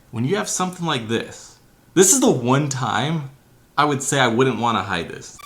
when you have something like this, this is the one time I would say I wouldn't want to hide this.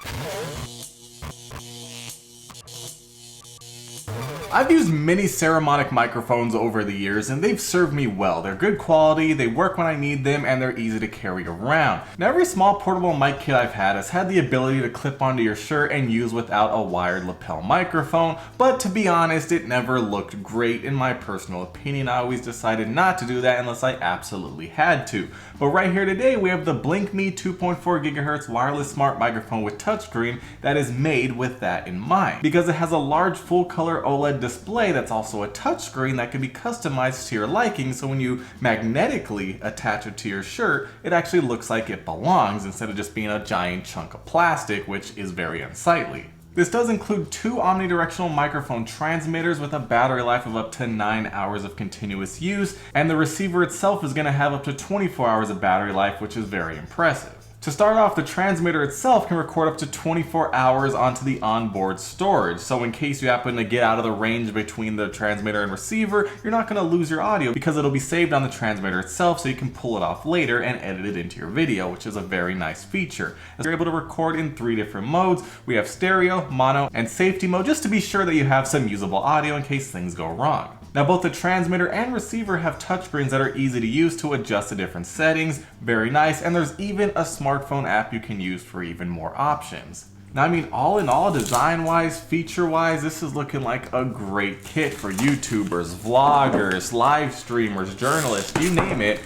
I've used many Saramonic microphones over the years and they've served me well. They're good quality, they work when I need them, and they're easy to carry around. Now every small portable mic kit I've had has had the ability to clip onto your shirt and use without a wired lapel microphone, but to be honest, it never looked great in my personal opinion. I always decided not to do that unless I absolutely had to. But right here today we have the BlinkMe 2.4 GHz wireless smart microphone with touchscreen that is made with that in mind. Because it has a large full color OLED display that's also a touchscreen that can be customized to your liking, so when you magnetically attach it to your shirt, it actually looks like it belongs instead of just being a giant chunk of plastic, which is very unsightly. This does include 2 omnidirectional microphone transmitters with a battery life of up to 9 hours of continuous use, and the receiver itself is going to have up to 24 hours of battery life, which is very impressive. To start off, the transmitter itself can record up to 24 hours onto the onboard storage, so in case you happen to get out of the range between the transmitter and receiver, you're not going to lose your audio because it'll be saved on the transmitter itself, so you can pull it off later and edit it into your video, which is a very nice feature. You're able to record in 3 different modes. We have stereo, mono, and safety mode, just to be sure that you have some usable audio in case things go wrong. Now both the transmitter and receiver have touchscreens that are easy to use to adjust the different settings, very nice, and there's even a smartphone app you can use for even more options. Now I mean, all in all, design-wise, feature-wise, this is looking like a great kit for YouTubers, vloggers, live streamers, journalists, you name it,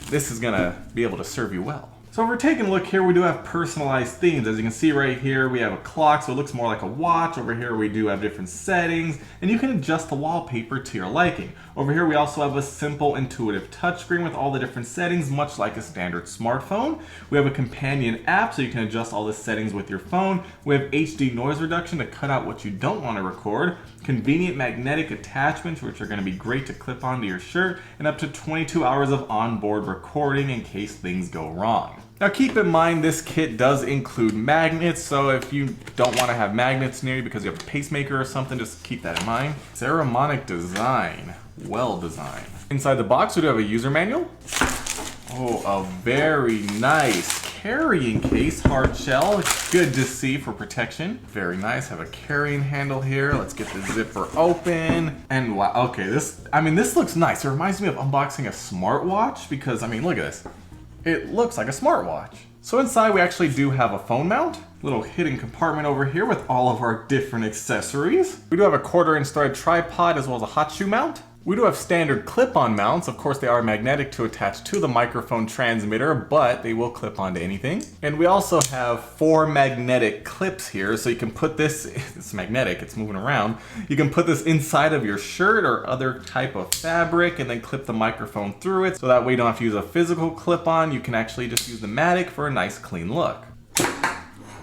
this is gonna be able to serve you well. So if we're taking a look here, we do have personalized themes. As you can see right here, we have a clock, so it looks more like a watch. Over here, we do have different settings, and you can adjust the wallpaper to your liking. Over here, we also have a simple, intuitive touchscreen with all the different settings, much like a standard smartphone. We have a companion app, so you can adjust all the settings with your phone. We have HD noise reduction to cut out what you don't want to record. Convenient magnetic attachments, which are going to be great to clip onto your shirt, and up to 22 hours of onboard recording in case things go wrong. Now keep in mind this kit does include magnets, so if you don't want to have magnets near you because you have a pacemaker or something, just keep that in mind. Saramonic design, well designed. Inside the box we do have a user manual. Oh, a very nice carrying case, hard shell. It's good to see for protection. Very nice, have a carrying handle here. Let's get the zipper open. And wow, okay, this looks nice. It reminds me of unboxing a smartwatch because, I mean, look at this. It looks like a smartwatch. So inside we actually do have a phone mount, little hidden compartment over here with all of our different accessories. We do have a 1/4-inch thread tripod as well as a hot shoe mount. We do have standard clip-on mounts. Of course, they are magnetic to attach to the microphone transmitter, but they will clip onto anything. And we also have 4 magnetic clips here, so you can put this, it's magnetic, it's moving around. You can put this inside of your shirt or other type of fabric and then clip the microphone through it, so that way you don't have to use a physical clip-on. You can actually just use the Matic for a nice clean look.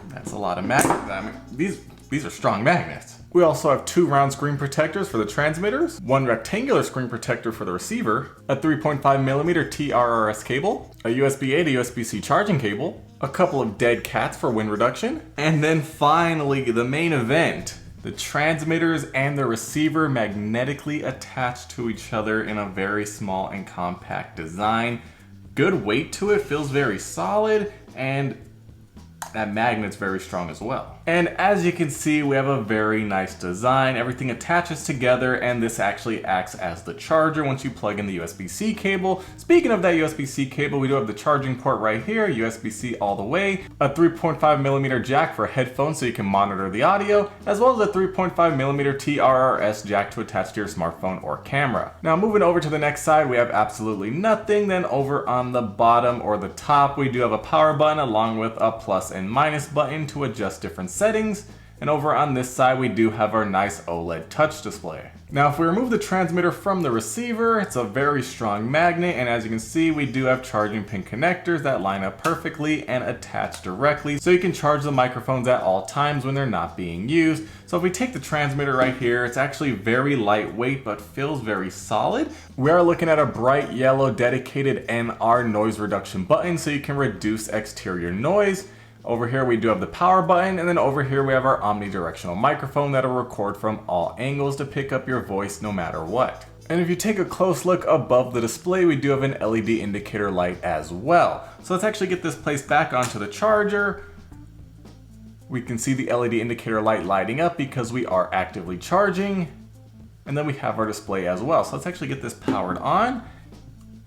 That's a lot of magnets. I mean, these are strong magnets. We also have 2 round screen protectors for the transmitters, 1 rectangular screen protector for the receiver, a 3.5mm TRRS cable, a USB-A to USB-C charging cable, a couple of dead cats for wind reduction, and then finally the main event. The transmitters and the receiver magnetically attached to each other in a very small and compact design. Good weight to it, feels very solid, and that magnet's very strong as well. And as you can see, we have a very nice design. Everything attaches together, and this actually acts as the charger once you plug in the USB-C cable. Speaking of that USB-C cable, we do have the charging port right here, USB-C all the way, a 3.5mm jack for headphones so you can monitor the audio, as well as a 3.5mm TRRS jack to attach to your smartphone or camera. Now moving over to the next side, we have absolutely nothing. Then over on the bottom or the top, we do have a power button along with a plus and minus button to adjust different settings, and over on this side we do have our nice OLED touch display. Now if we remove the transmitter from the receiver, it's a very strong magnet, and as you can see we do have charging pin connectors that line up perfectly and attach directly, so you can charge the microphones at all times when they're not being used. So if we take the transmitter right here, it's actually very lightweight but feels very solid. We are looking at a bright yellow dedicated NR noise reduction button so you can reduce exterior noise. Over here we do have the power button, and then over here we have our omnidirectional microphone that'll record from all angles to pick up your voice no matter what. And if you take a close look above the display, we do have an LED indicator light as well. So let's actually get this placed back onto the charger. We can see the LED indicator light lighting up because we are actively charging. And then we have our display as well. So let's actually get this powered on.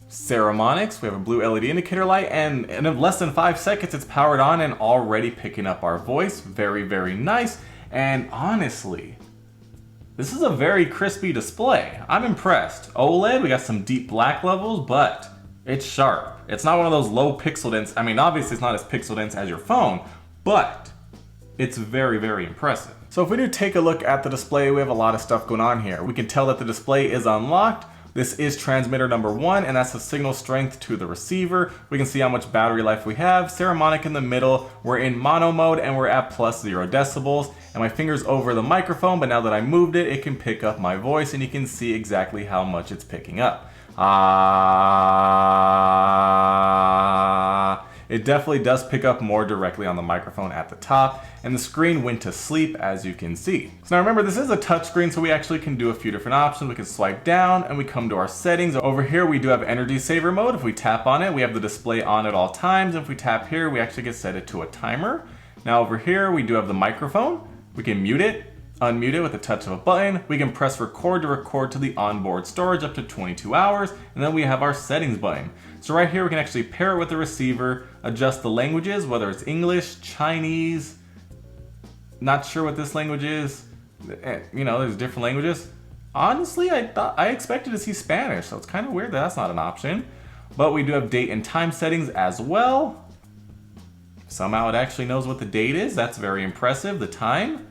Saramonic, we have a blue LED indicator light, and in less than 5 seconds it's powered on and already picking up our voice. Very, very nice. And honestly, this is a very crispy display. I'm impressed. OLED, we got some deep black levels, but it's sharp. It's not one of those low pixel dense. I mean, obviously it's not as pixel dense as your phone, but it's very, very impressive. So if we do take a look at the display, we have a lot of stuff going on here. We can tell that the display is unlocked. This is transmitter number 1, and that's the signal strength to the receiver. We can see how much battery life we have. Saramonic in the middle. We're in mono mode and we're at +0 decibels. And my finger's over the microphone, but now that I moved it, it can pick up my voice and you can see exactly how much it's picking up. It definitely does pick up more directly on the microphone at the top, and the screen went to sleep, as you can see. So now remember, this is a touch screen, so we actually can do a few different options. We can swipe down and we come to our settings. Over here we do have energy saver mode. If we tap on it, we have the display on at all times. If we tap here, we actually get set it to a timer. Now over here we do have the microphone. We can mute it, unmute it with the touch of a button. We can press record to record to the onboard storage up to 22 hours. And then we have our settings button. So right here we can actually pair it with the receiver, adjust the languages, whether it's English, Chinese, not sure what this language is. You know, there's different languages. Honestly, I expected to see Spanish, so it's kind of weird that that's not an option. But we do have date and time settings as well. Somehow it actually knows what the date is. That's very impressive. The time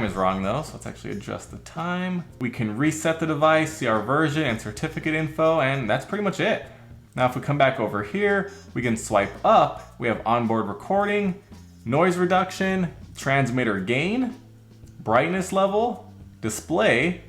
is wrong though, so let's actually adjust the time. We can reset the device, see our version and certificate info, and that's pretty much it. Now if we come back over here, we can swipe up. We have onboard recording, noise reduction, transmitter gain, brightness level, display,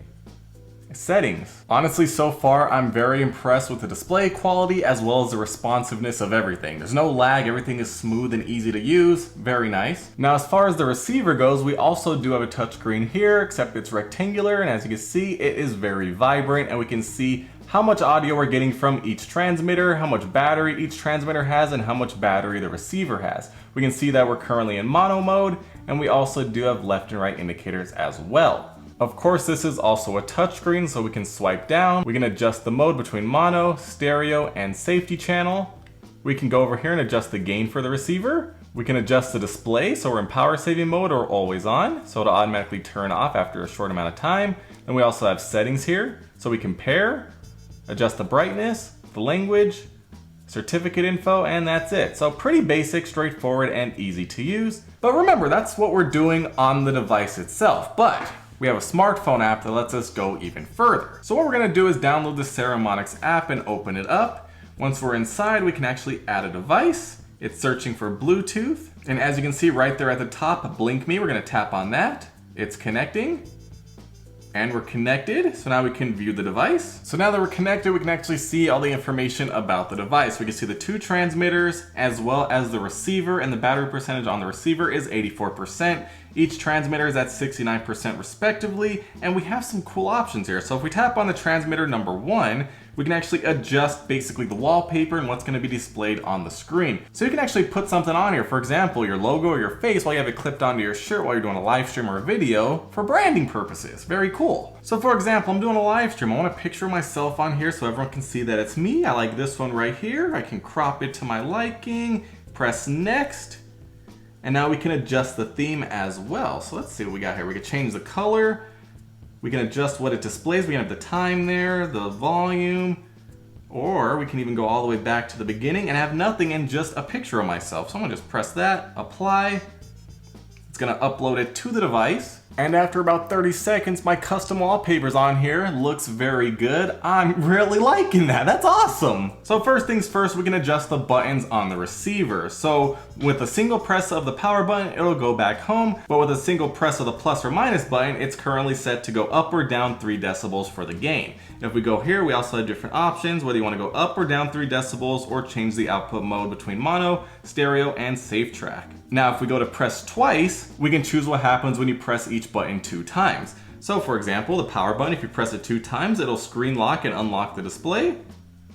settings. Honestly, so far I'm very impressed with the display quality as well as the responsiveness of everything. There's no lag, everything is smooth and easy to use. Very nice. Now as far as the receiver goes, we also do have a touchscreen here, except it's rectangular, and as you can see, it is very vibrant, and we can see how much audio we're getting from each transmitter, how much battery each transmitter has, and how much battery the receiver has. We can see that we're currently in mono mode, and we also do have left and right indicators as well. Of course, this is also a touchscreen, so we can swipe down. We can adjust the mode between mono, stereo, and safety channel. We can go over here and adjust the gain for the receiver. We can adjust the display, so we're in power saving mode or always on, so it'll automatically turn off after a short amount of time. Then we also have settings here, so we can pair, adjust the brightness, the language, certificate info, and that's it. So pretty basic, straightforward, and easy to use. But remember, that's what we're doing on the device itself. But we have a smartphone app that lets us go even further. So what we're gonna do is download the Saramonic app and open it up. Once we're inside, we can actually add a device. It's searching for Bluetooth. And as you can see right there at the top, Blink Me, we're gonna tap on that. It's connecting. And we're connected, so now we can view the device. So now that we're connected, we can actually see all the information about the device. We can see the 2 transmitters as well as the receiver, and the battery percentage on the receiver is 84%. Each transmitter is at 69% respectively, and we have some cool options here. So if we tap on the transmitter number 1, we can actually adjust basically the wallpaper and what's going to be displayed on the screen. So you can actually put something on here, for example, your logo or your face while you have it clipped onto your shirt while you're doing a live stream or a video for branding purposes. Very cool. So for example, I'm doing a live stream. I want a picture of myself on here so everyone can see that it's me. I like this one right here. I can crop it to my liking, press next, and now we can adjust the theme as well. So let's see what we got here. We can change the color. We can adjust what it displays. We can have the time there, the volume, or we can even go all the way back to the beginning and have nothing and just a picture of myself. So I'm gonna just press that, apply. It's gonna upload it to the device. And after about 30 seconds, my custom wallpaper's on here. Looks very good. I'm really liking that. That's awesome. So first things first, we can adjust the buttons on the receiver. So with a single press of the power button, it'll go back home. But with a single press of the plus or minus button, it's currently set to go up or down 3 decibels for the gain. If we go here, we also have different options, whether you want to go up or down 3 decibels or change the output mode between mono, stereo, and safe track. Now, if we go to press twice, we can choose what happens when you press each button 2 times. So for example, the power button, if you press it 2 times, it'll screen lock and unlock the display.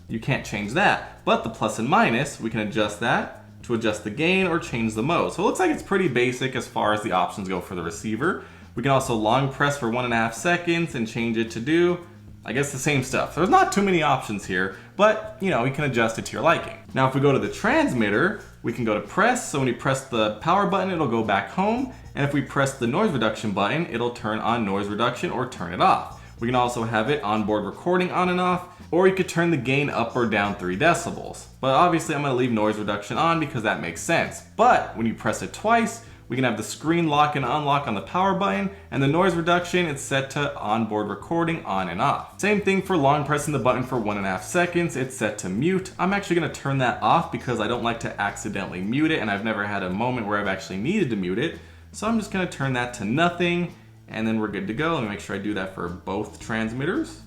You can't change that. But the plus and minus, we can adjust that to adjust the gain or change the mode. So it looks like it's pretty basic as far as the options go for the receiver. We can also long press for 1.5 seconds and change it to do, I guess, the same stuff. So there's not too many options here, but you know, you can adjust it to your liking. Now if we go to the transmitter, we can go to press. So when you press the power button, it'll go back home. And if we press the noise reduction button, it'll turn on noise reduction or turn it off. We can also have it onboard recording on and off, or you could turn the gain up or down 3 decibels. But obviously I'm gonna leave noise reduction on because that makes sense. But when you press it twice, we can have the screen lock and unlock on the power button, and the noise reduction is set to onboard recording on and off. Same thing for long pressing the button for 1.5 seconds, it's set to mute. I'm actually gonna turn that off because I don't like to accidentally mute it, and I've never had a moment where I've actually needed to mute it. So I'm just gonna turn that to nothing, and then we're good to go. Let me make sure I do that for both transmitters.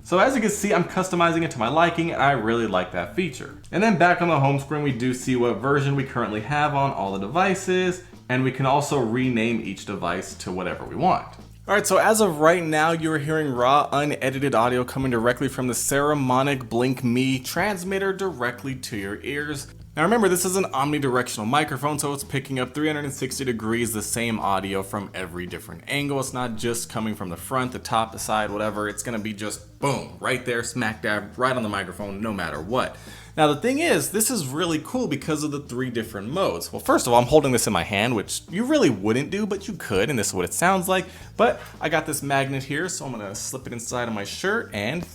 So as you can see, I'm customizing it to my liking, and I really like that feature. And then back on the home screen, we do see what version we currently have on all the devices, and we can also rename each device to whatever we want. Alright, so as of right now, you're hearing raw, unedited audio coming directly from the Saramonic Blink Me transmitter directly to your ears. Now remember, this is an omnidirectional microphone, so it's picking up 360 degrees the same audio from every different angle. It's not just coming from the front, the top, the side, whatever. It's gonna be just boom, right there, smack dab, right on the microphone, no matter what. Now the thing is, this is really cool because of the 3 different modes. Well, first of all, I'm holding this in my hand, which you really wouldn't do, but you could, and this is what it sounds like. But I got this magnet here, so I'm gonna slip it inside of my shirt, and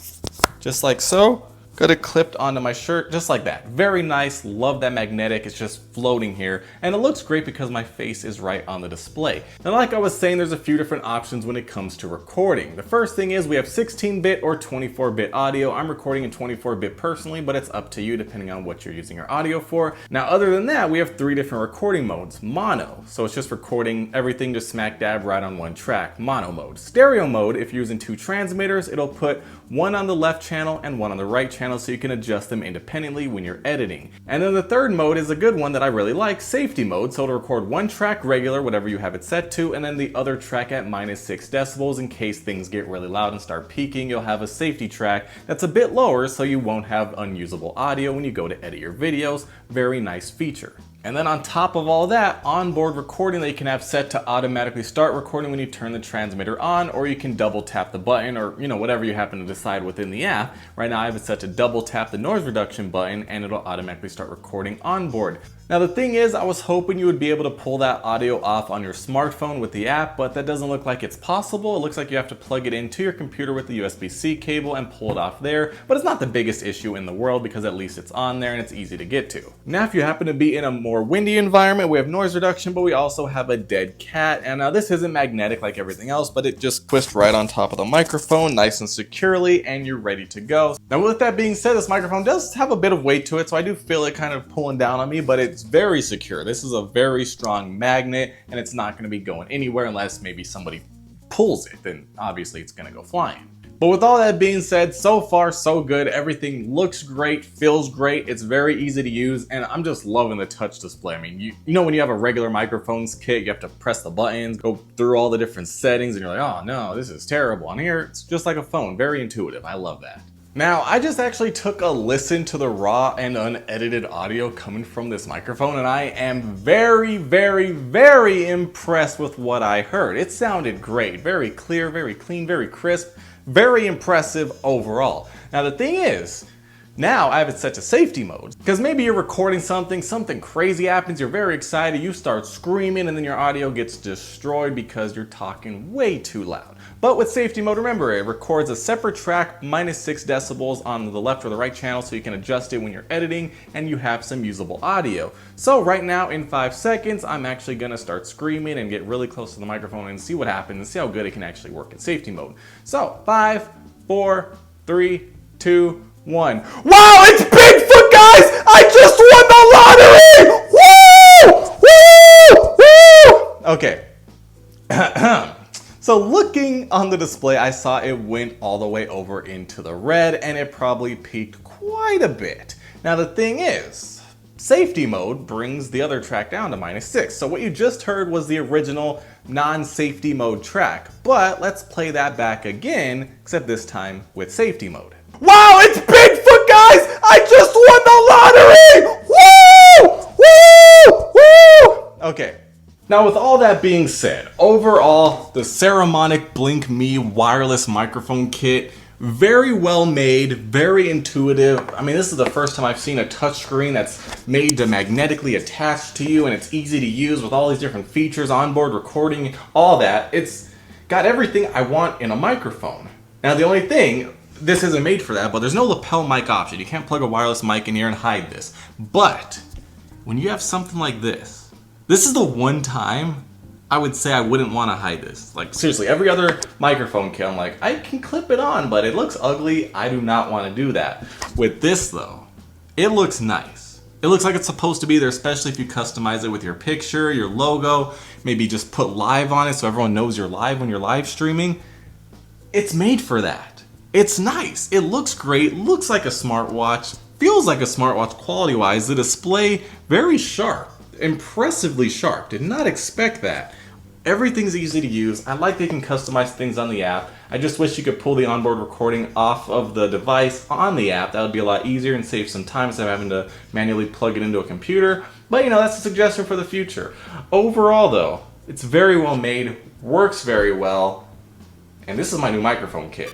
just like so, got it clipped onto my shirt, just like that. Very nice, love that magnetic, it's just floating here. And it looks great because my face is right on the display. Now like I was saying, there's a few different options when it comes to recording. The first thing is we have 16-bit or 24-bit audio. I'm recording in 24-bit personally, but it's up to you depending on what you're using your audio for. Now other than that, we have 3 different recording modes. Mono, so it's just recording everything just smack dab right on one track, mono mode. Stereo mode, if you're using 2 transmitters, it'll put one on the left channel and one on the right channel, so you can adjust them independently when you're editing. And then the third mode is a good one that I really like, safety mode. So it'll record one track regular, whatever you have it set to, and then the other track at -6 decibels in case things get really loud and start peaking. You'll have a safety track that's a bit lower so you won't have unusable audio when you go to edit your videos. Very nice feature. And then on top of all that, onboard recording that you can have set to automatically start recording when you turn the transmitter on, or you can double tap the button, or whatever you happen to decide within the app. Right now I have it set to double tap the noise reduction button and it'll automatically start recording onboard. Now the thing is, I was hoping you would be able to pull that audio off on your smartphone with the app, but that doesn't look like it's possible. It looks like you have to plug it into your computer with the USB-C cable and pull it off there, but it's not the biggest issue in the world because at least it's on there and it's easy to get to. Now if you happen to be in a more windy environment, we have noise reduction, but we also have a dead cat, and this isn't magnetic like everything else, but it just twists right on top of the microphone nice and securely, and you're ready to go. Now with that being said, this microphone does have a bit of weight to it, so I do feel it kind of pulling down on me, but it's very secure. This is a very strong magnet, and it's not going to be going anywhere unless maybe somebody pulls it, then obviously it's going to go flying. But with all that being said, so far so good. Everything looks great, feels great, it's very easy to use, and I'm just loving the touch display. I mean, you know when you have a regular microphones kit, you have to press the buttons, go through all the different settings, and you're like, oh no, this is terrible. On here, it's just like a phone, very intuitive. I love that. Now, I just actually took a listen to the raw and unedited audio coming from this microphone, and I am very, very, very impressed with what I heard. It sounded great, very clear, very clean, very crisp, very impressive overall. Now the thing is, now I have it set to safety mode, because maybe you're recording something crazy happens, you're very excited, you start screaming, and then your audio gets destroyed because you're talking way too loud. But with safety mode, remember, it records a separate track, -6 decibels on the left or the right channel, so you can adjust it when you're editing, and you have some usable audio. So right now, in 5 seconds, I'm actually gonna start screaming and get really close to the microphone and see what happens and see how good it can actually work in safety mode. So 5, 4, 3, 2, 1. Wow, it's Bigfoot, guys! I just won the lottery! Woo! Woo! Okay. So looking on the display, I saw it went all the way over into the red, and it probably peaked quite a bit. Now the thing is, safety mode brings the other track down to -6. So what you just heard was the original non-safety mode track. But let's play that back again, except this time with safety mode. Wow, it's Bigfoot, guys! I just won the lottery! Woo! Woo! Okay. Now with all that being said, overall, the Saramonic Blink Me wireless microphone kit, very well made, very intuitive. I mean, this is the first time I've seen a touchscreen that's made to magnetically attach to you, and it's easy to use with all these different features, onboard recording, all that. It's got everything I want in a microphone. Now the only thing, this isn't made for that, but there's no lapel mic option. You can't plug a wireless mic in here and hide this. But when you have something like this is the one time I would say I wouldn't want to hide this. Like seriously, every other microphone kit, I'm like, I can clip it on, but it looks ugly. I do not want to do that. With this though, it looks nice. It looks like it's supposed to be there, especially if you customize it with your picture, your logo, maybe just put live on it so everyone knows you're live when you're live streaming. It's made for that. It's nice. It looks great, looks like a smartwatch, feels like a smartwatch quality-wise. The display, very sharp. Impressively sharp. Did not expect that. Everything's easy to use. I like they can customize things on the app. I just wish you could pull the onboard recording off of the device on the app. That would be a lot easier and save some time instead of having to manually plug it into a computer. But you know, that's a suggestion for the future. Overall though, it's very well made, works very well, and this is my new microphone kit.